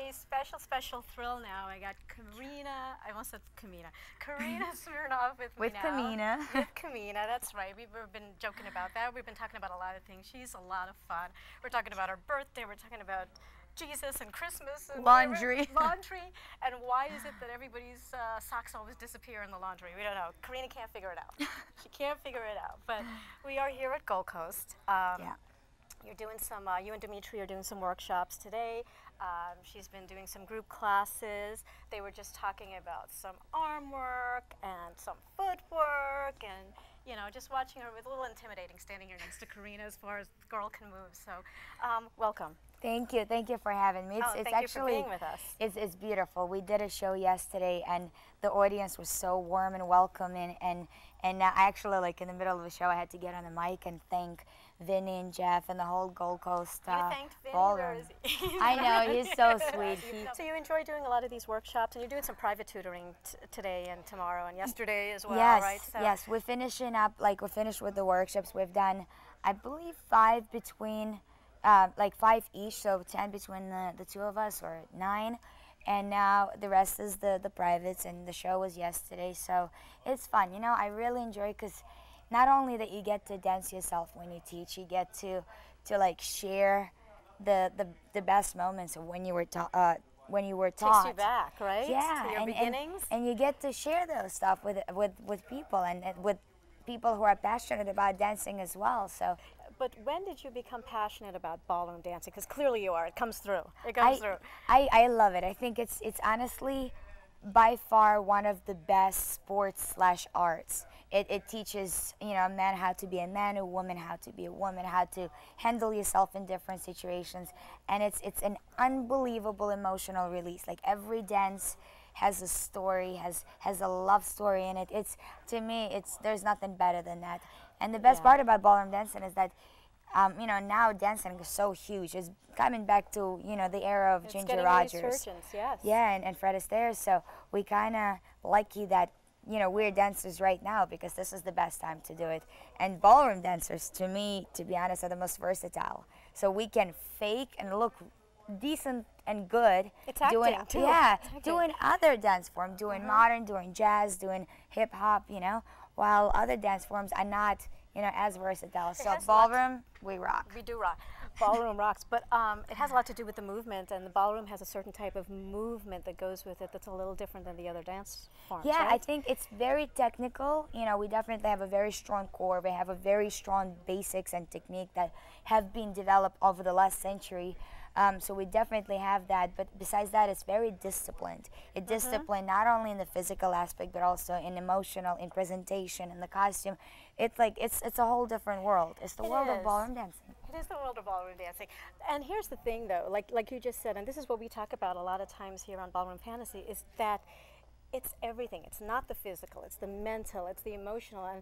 a special thrill now. I got Karina, I almost said Karina Smirnoff with me now. Kamena. With Kamena, that's right. We've been joking about that. We've been talking about a lot of things. She's a lot of fun. We're talking about her birthday. We're talking about Jesus and Christmas and laundry. Laundry. And why is it that everybody's socks always disappear in the laundry? We don't know. Karina can't figure it out. She can't figure it out. But we are here at Goldcoast. Yeah. You're doing some, you and Dimitri are doing some workshops today. She's been doing some group classes. They were just talking about some arm work and some footwork and, you know, just watching her was a little intimidating standing here next to Karina as far as the girl can move. So, welcome. Thank you for having me. It's actually, thank you for being with us. It's beautiful. We did a show yesterday, and the audience was so warm and welcoming. And I actually, like, in the middle of the show, I had to get on the mic and thank Vinny and Jeff and the whole Goldcoast You thanked Vinny? Ballroom. Where is he? I know, he's so sweet. So you enjoy doing a lot of these workshops, and you're doing some private tutoring today and tomorrow and yesterday as well, yes, right? So yes, we're finishing up, like, we're finished with the workshops. We've done, I believe, 5 between, like 5 each, so 10 between the two of us, or 9. And now the rest is the privates, and the show was yesterday, so it's fun. You know, I really enjoy, because not only that you get to dance yourself when you teach, you get to like share the best moments of when you were taught. Takes you back, right? Yeah, to your beginnings. And you get to share those stuff with people and with people who are passionate about dancing as well. So. But when did you become passionate about ballroom dancing? Because clearly you are. It comes through. It comes through. I love it. I think it's honestly by far one of the best sports/arts. It teaches, you know, a man how to be a man, a woman how to be a woman, how to handle yourself in different situations, and it's an unbelievable emotional release. Like, every dance has a story, has a love story in it. It's, to me, there's nothing better than that. And the best part about ballroom dancing is that, you know, now dancing is so huge. It's coming back to, you know, the era of Ginger Rogers. Resurgence, yes. Yeah, and Fred Astaire. So we kind of lucky that, you know, we're dancers right now, because this is the best time to do it. And ballroom dancers, to me, to be honest, are the most versatile. So we can fake and look decent and good. It's acting, too. Yeah, it's acting. doing other dance forms, doing modern, doing jazz, doing hip hop, you know, while other dance forms are not, you know, as versatile. So ballroom, we rock. We do rock. Ballroom rocks, but it has a lot to do with the movement, and the ballroom has a certain type of movement that goes with it that's a little different than the other dance forms. Yeah, right? I think it's very technical. You know, we definitely have a very strong core. We have a very strong basics and technique that have been developed over the last century. So we definitely have that, but besides that, it's very disciplined. It's disciplined not only in the physical aspect, but also in emotional, in presentation, in the costume. It's like, it's a whole different world. It's the world of ballroom dancing. It is the world of ballroom dancing. And here's the thing, though, like you just said, and this is what we talk about a lot of times here on Ballroom Fantasy, is that it's everything. It's not the physical, it's the mental, it's the emotional. And,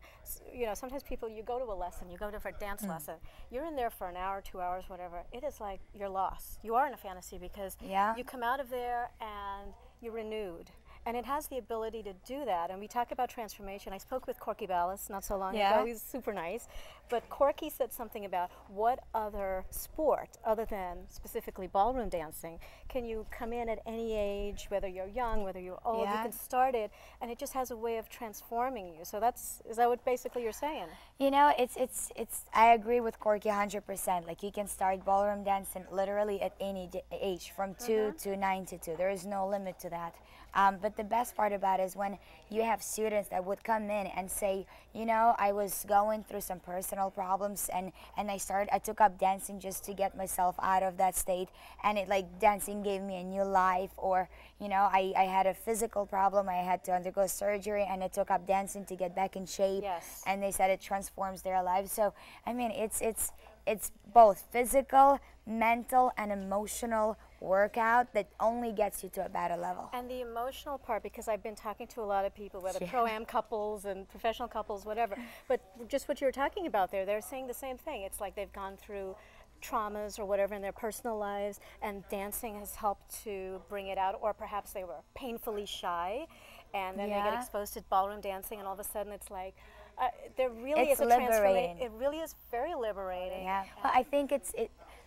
you know, sometimes people, you go to a lesson, you go to a dance lesson, you're in there for an hour, 2 hours, whatever. It is like you're lost. You are in a fantasy, because you come out of there and you're renewed. And it has the ability to do that. And we talk about transformation. I spoke with Corky Ballas not so long ago. He's super nice. But Corky said something about what other sport, other than specifically ballroom dancing, can you come in at any age, whether you're young, whether you're old, you can start it, and it just has a way of transforming you. So is that what basically you're saying? You know, I agree with Corky 100%. Like, you can start ballroom dancing literally at any age, from 2 to 92. There is no limit to that. But the best part about it is when you have students that would come in and say, you know, I was going through some personal problems, and I took up dancing just to get myself out of that state, and dancing gave me a new life. Or, you know, I had a physical problem, I had to undergo surgery, and I took up dancing to get back in shape. Yes. And they said it transforms their lives. So, I mean, it's both physical, mental, and emotional workout that only gets you to a better level. And the emotional part, because I've been talking to a lot of people, whether pro-am couples and professional couples, whatever, but just what you were talking about there, they're saying the same thing. It's like they've gone through traumas or whatever in their personal lives, and dancing has helped to bring it out, or perhaps they were painfully shy, and then they get exposed to ballroom dancing, and all of a sudden it's like, there really is a transformation. It really is very liberating. Yeah, well, I think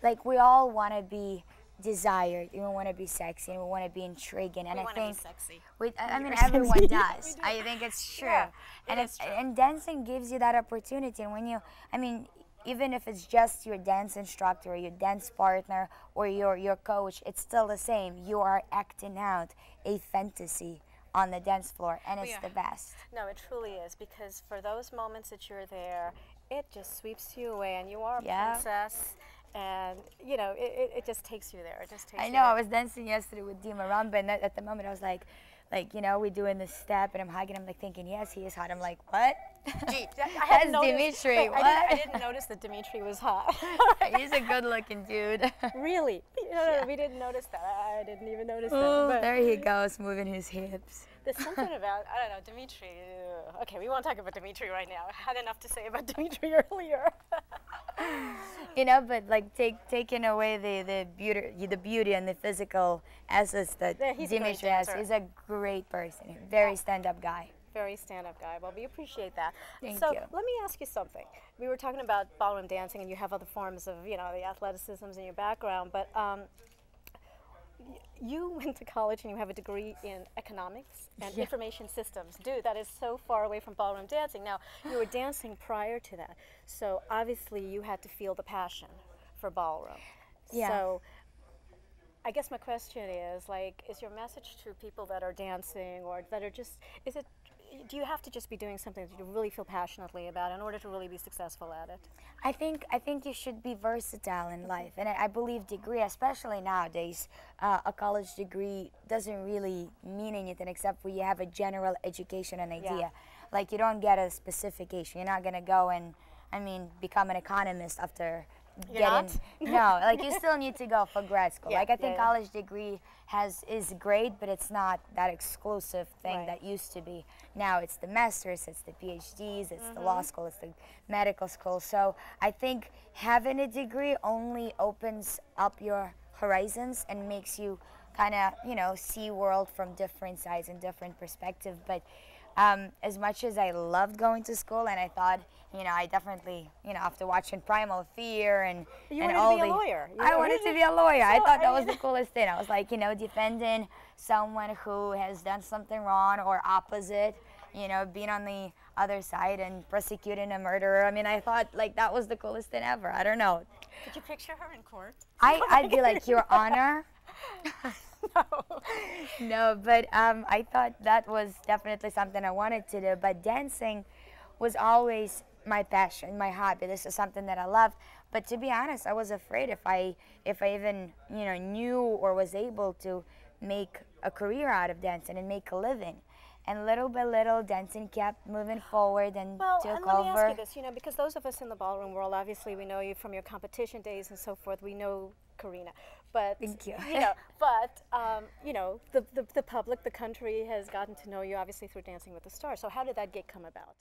like, we all want to be desired, and we want to be sexy, and we want to be intriguing, and We I want to be think sexy. I mean, You're everyone sexy. does. We do. I think it's true. Yeah, And it is true. and dancing gives you that opportunity. And when you, I mean, even if it's just your dance instructor, or your dance partner, or your coach, it's still the same. You are acting out a fantasy on the dance floor, and it's Yeah. the best. No, it truly is, because for those moments that you're there, it just sweeps you away, and you are a Yeah. princess, and you know it just takes you there. It just takes I you know. there. I was dancing yesterday with Dima Ramba, and at the moment I was like, you know, we're doing this step, and I'm hugging him, like thinking, yes, he is hot. I'm like, what? Gee, I That's hadn't noticed- Dimitri. wait, What? I didn't notice that Dimitri was hot. He's a good-looking dude. Really? No, we didn't notice that. I didn't even notice that. Oh, But there he goes, moving his hips. there's something about, I don't know, Dimitri. Okay, we won't talk about Dimitri right now. I had enough to say about Dimitri earlier. You know, but like taking away the beauty and the physical assets that Yeah, he's a great Dimitri has. dancer. He's a great person, very stand-up guy. Very stand-up guy. Well, we appreciate that. Thank so you. let me ask you something. We were talking about ballroom dancing, and you have other forms of, you know, the athleticisms in your background, but you went to college and you have a degree in economics and Yeah. information systems. Dude, that is so far away from ballroom dancing. Now, you were dancing prior to that, so obviously you had to feel the passion for ballroom. Yeah. So I guess my question is, like, is your message to people that are dancing or that are just, do you have to just be doing something that you really feel passionately about in order to really be successful at it? I think you should be versatile in life, and I believe degree, especially nowadays, a college degree doesn't really mean anything except for you have a general education and idea. Yeah. Like you don't get a specification. You're not gonna go and, I mean, become an economist after You're getting. No, like you still need to go for grad school. Yeah, Like I think yeah. college degree is great, but it's not that exclusive thing Right. that used to be. Now it's the masters, it's the PhDs, it's the Mm-hmm. law school, it's the medical school. So I think having a degree only opens up your horizons and makes you kind of, you know, see world from different sides and different perspective. But as much as I loved going to school, and I thought, you know, I definitely, you know, after watching Primal Fear and You and wanted to all be a the, lawyer. You I know, wanted really? to be a lawyer. I So, thought that I was mean- the coolest thing. I was like, you know, defending someone who has done something wrong or opposite, you know, being on the other side and prosecuting a murderer. I mean, I thought like that was the coolest thing ever. I don't know. Could you picture her in court? I'd be like, Your Honor. No. No, but I thought that was definitely something I wanted to do. But dancing was always my passion, my hobby. This is something that I love. But to be honest, I was afraid if I even, you know, knew or was able to make a career out of dancing and make a living. And little by little, dancing kept moving forward and Well, took and let me over. ask you this, you know, because those of us in the ballroom world, obviously we know you from your competition days and so forth. We know Karina, but Thank you. you know, but you know, the public, the country has gotten to know you obviously through Dancing with the Stars. So how did that gig come about?